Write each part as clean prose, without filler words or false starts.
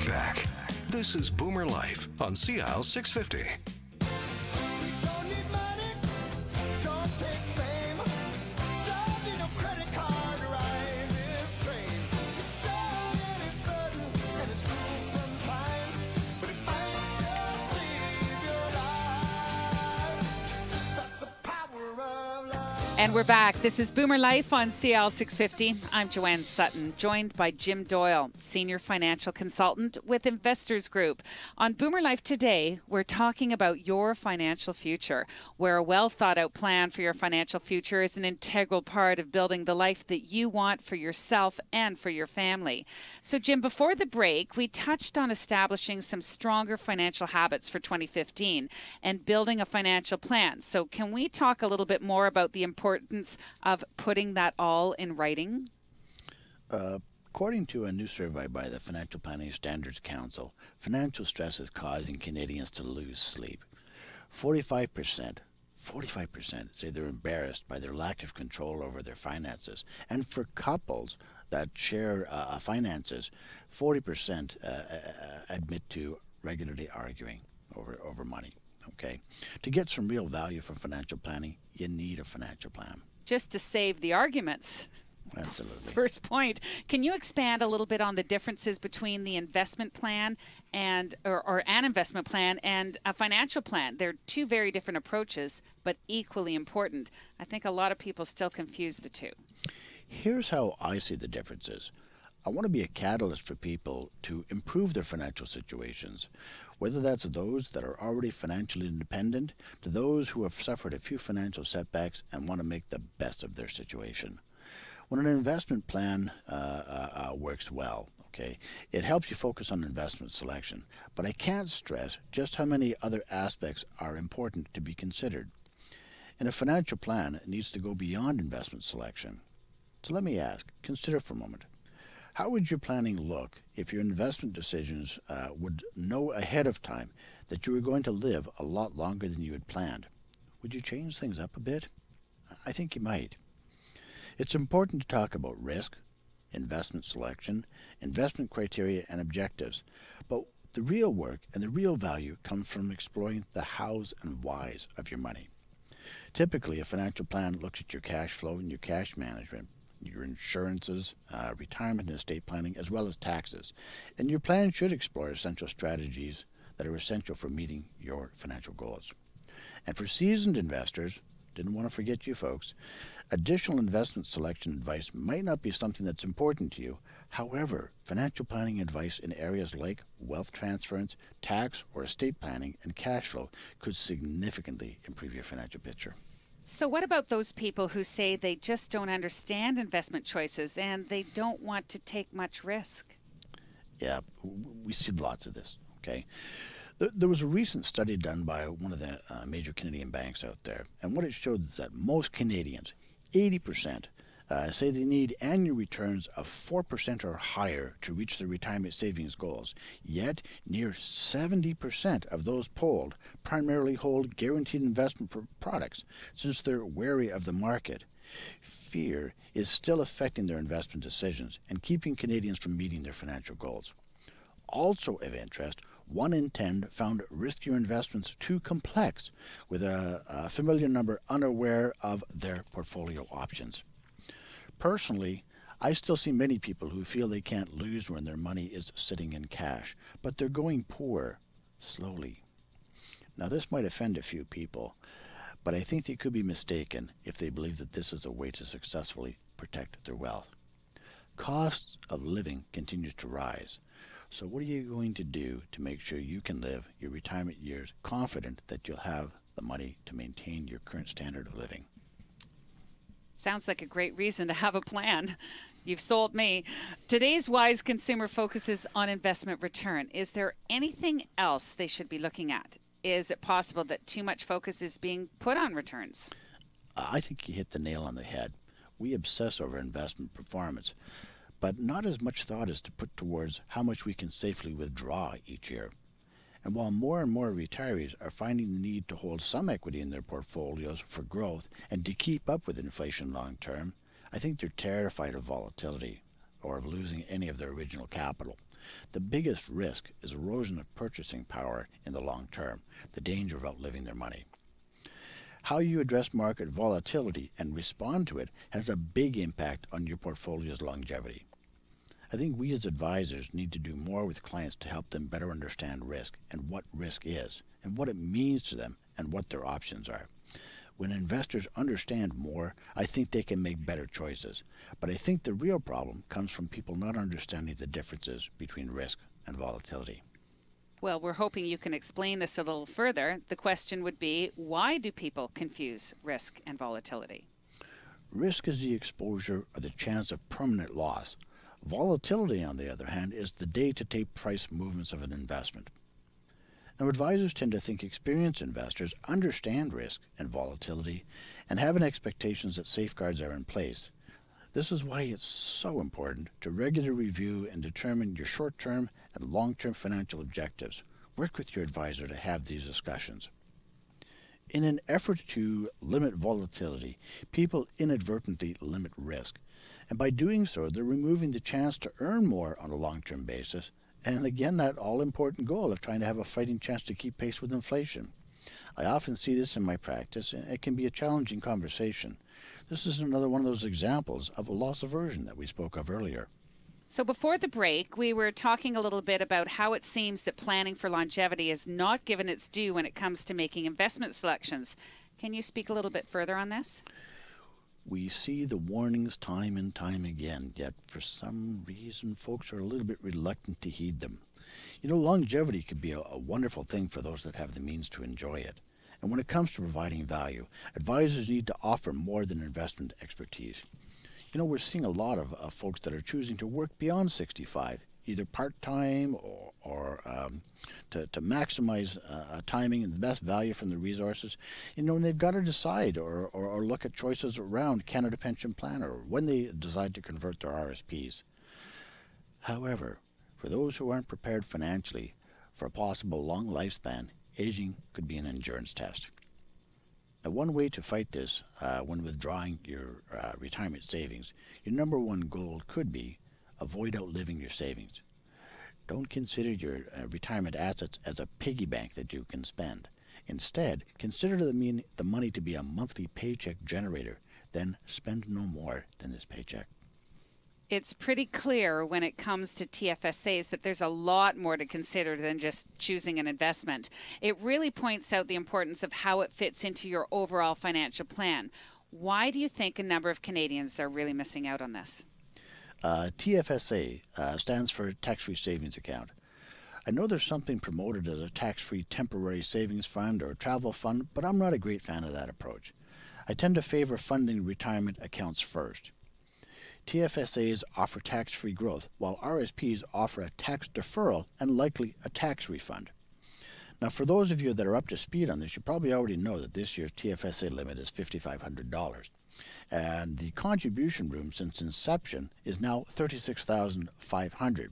back. This is Boomer Life on CL 650. Don't need money, don't take fame, don't need no credit card to ride this train. It's strong and it's sudden and it's cruel sometimes, but it might just save your life. That's the power of love. And we're back. This is Boomer Life on CL 650. I'm Joanne Sutton, joined by Jim Doyle, Senior Financial Consultant with Investors Group. On Boomer Life today, we're talking about your financial future, where a well-thought-out plan for your financial future is an integral part of building the life that you want for yourself and for your family. So, Jim, before the break, we touched on establishing some stronger financial habits for 2015 and building a financial plan. So can we talk a little bit more about the importance of putting that all in writing? According to a new survey by the Financial Planning Standards Council, financial stress is causing Canadians to lose sleep. 45% say they're embarrassed by their lack of control over their finances. And for couples that share finances, 40% admit to regularly arguing over money. Okay. To get some real value from financial planning, you need a financial plan. Just to save the arguments. Absolutely. First point. Can you expand a little bit on the differences between the investment plan and or an investment plan and a financial plan? They're two very different approaches, but equally important. I think a lot of people still confuse the two. Here's how I see the differences. I want to be a catalyst for people to improve their financial situations, whether that's those that are already financially independent to those who have suffered a few financial setbacks and want to make the best of their situation. When an investment plan works well, okay, it helps you focus on investment selection, but I can't stress just how many other aspects are important to be considered. In a financial plan, it needs to go beyond investment selection. So let me ask, consider for a moment. How would your planning look if your investment decisions would know ahead of time that you were going to live a lot longer than you had planned? Would you change things up a bit? I think you might. It's important to talk about risk, investment selection, investment criteria, and objectives. But the real work and the real value comes from exploring the hows and whys of your money. Typically, a financial plan looks at your cash flow and your cash management, your insurances, retirement and estate planning, as well as taxes. And your plan should explore essential strategies that are essential for meeting your financial goals. And for seasoned investors, didn't want to forget you folks, additional investment selection advice might not be something that's important to you. However, financial planning advice in areas like wealth transference, tax or estate planning, and cash flow could significantly improve your financial picture. So what about those people who say they just don't understand investment choices and they don't want to take much risk? Yeah, we see lots of this, okay? There was a recent study done by one of the major Canadian banks out there, and what it showed is that most Canadians, 80%, say they need annual returns of 4% or higher to reach their retirement savings goals. Yet, near 70% of those polled primarily hold guaranteed investment products, since they're wary of the market. Fear is still affecting their investment decisions and keeping Canadians from meeting their financial goals. Also of interest, 1 in 10 found riskier investments too complex, with a familiar number unaware of their portfolio options. Personally, I still see many people who feel they can't lose when their money is sitting in cash, but they're going poor slowly. Now, this might offend a few people, but I think they could be mistaken if they believe that this is a way to successfully protect their wealth. Costs of living continue to rise. So what are you going to do to make sure you can live your retirement years confident that you'll have the money to maintain your current standard of living? Sounds like a great reason to have a plan. You've sold me. Today's wise consumer focuses on investment return. Is there anything else they should be looking at? Is it possible that too much focus is being put on returns? I think you hit the nail on the head. We obsess over investment performance, but not as much thought is to put towards how much we can safely withdraw each year. And while more and more retirees are finding the need to hold some equity in their portfolios for growth and to keep up with inflation long term, I think they're terrified of volatility or of losing any of their original capital. The biggest risk is erosion of purchasing power in the long term, the danger of outliving their money. How you address market volatility and respond to it has a big impact on your portfolio's longevity. I think we as advisors need to do more with clients to help them better understand risk and what risk is and what it means to them and what their options are. When investors understand more, I think they can make better choices. But I think the real problem comes from people not understanding the differences between risk and volatility. Well, we're hoping you can explain this a little further. The question would be, why do people confuse risk and volatility? Risk is the exposure or the chance of permanent loss. Volatility, on the other hand, is the day-to-day price movements of an investment. Now, advisors tend to think experienced investors understand risk and volatility and have an expectation that safeguards are in place. This is why it's so important to regularly review and determine your short-term and long-term financial objectives. Work with your advisor to have these discussions. In an effort to limit volatility, people inadvertently limit risk. And by doing so, they're removing the chance to earn more on a long-term basis. And again, that all-important goal of trying to have a fighting chance to keep pace with inflation. I often see this in my practice, and it can be a challenging conversation. This is another one of those examples of a loss aversion that we spoke of earlier. So before the break, we were talking a little bit about how it seems that planning for longevity is not given its due when it comes to making investment selections. Can you speak a little bit further on this? We see the warnings time and time again, yet for some reason folks are a little bit reluctant to heed them. You know, longevity could be a wonderful thing for those that have the means to enjoy it. And when it comes to providing value, advisors need to offer more than investment expertise. You know, we're seeing a lot of folks that are choosing to work beyond 65, either part-time or to maximize timing and the best value from the resources. You know, and they've got to decide or look at choices around Canada Pension Plan or when they decide to convert their RSPs. However, for those who aren't prepared financially for a possible long lifespan, aging could be an endurance test. Now, one way to fight this when withdrawing your retirement savings, your number one goal could be avoid outliving your savings. Don't consider your retirement assets as a piggy bank that you can spend. Instead, consider the money to be a monthly paycheck generator, then spend no more than this paycheck. It's pretty clear when it comes to TFSAs that there's a lot more to consider than just choosing an investment. It really points out the importance of how it fits into your overall financial plan. Why do you think a number of Canadians are really missing out on this? TFSA stands for Tax-Free Savings Account. I know there's something promoted as a tax-free temporary savings fund or travel fund, but I'm not a great fan of that approach. I tend to favor funding retirement accounts first. TFSAs offer tax-free growth, while RSPs offer a tax deferral and likely a tax refund. Now, for those of you that are up to speed on this, you probably already know that this year's TFSA limit is $5,500. And the contribution room since inception is now $36,500.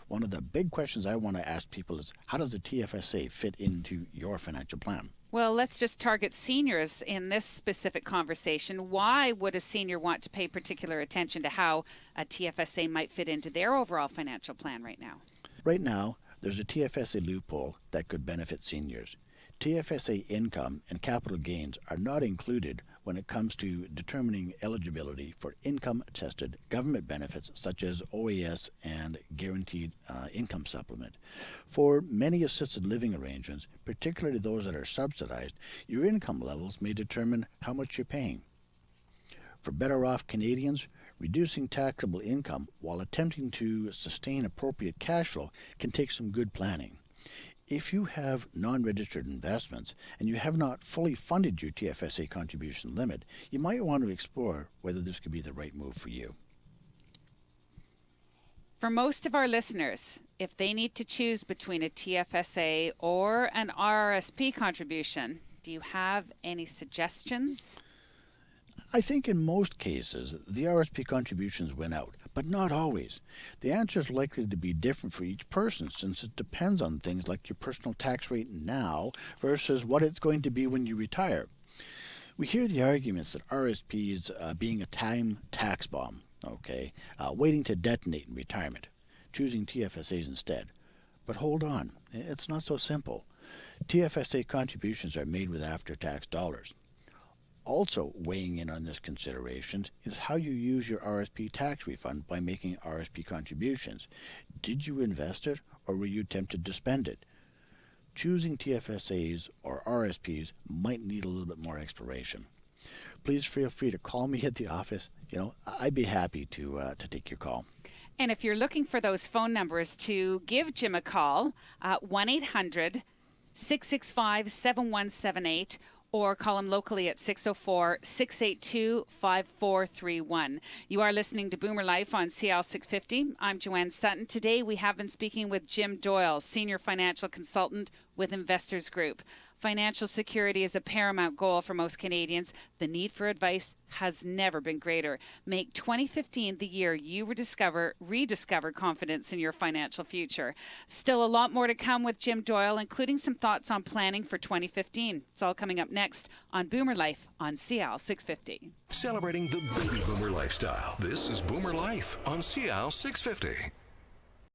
One of the big questions I want to ask people is, how does the TFSA fit into your financial plan? Well, let's just target seniors in this specific conversation. Why would a senior want to pay particular attention to how a TFSA might fit into their overall financial plan right now? Right now, there's a TFSA loophole that could benefit seniors. TFSA income and capital gains are not included when it comes to determining eligibility for income-tested government benefits such as OAS and Guaranteed Income Supplement. For many assisted living arrangements, particularly those that are subsidized, your income levels may determine how much you're paying. For better-off Canadians, reducing taxable income while attempting to sustain appropriate cash flow can take some good planning. If you have non-registered investments and you have not fully funded your TFSA contribution limit, you might want to explore whether this could be the right move for you. For most of our listeners, if they need to choose between a TFSA or an RRSP contribution, do you have any suggestions? I think in most cases, the RSP contributions win out, but not always. The answer is likely to be different for each person since it depends on things like your personal tax rate now versus what it's going to be when you retire. We hear the arguments that RSPs being a time tax bomb, waiting to detonate in retirement. choosing TFSAs instead. But hold on, it's not so simple. TFSA contributions are made with after-tax dollars. Also weighing in on this consideration is how you use your RSP tax refund by making RSP contributions. Did you invest it, or were you tempted to spend it? Choosing TFSAs or RSPs might need a little bit more exploration. Please feel free to call me at the office. I'd be happy to take your call. And if you're looking for those phone numbers to give Jim a call, 1-800-665-7178, or call him locally at 604-682-5431. You are listening to Boomer Life on CL 650. I'm Joanne Sutton. Today we have been speaking with Jim Doyle, Senior Financial Consultant with Investors Group. Financial security is a paramount goal for most Canadians. The need for advice has never been greater. Make 2015 the year you rediscover confidence in your financial future. Still a lot more to come with Jim Doyle, including some thoughts on planning for 2015. It's all coming up next on Boomer Life on CL 650. Celebrating the baby boomer lifestyle. This is Boomer Life on CL 650.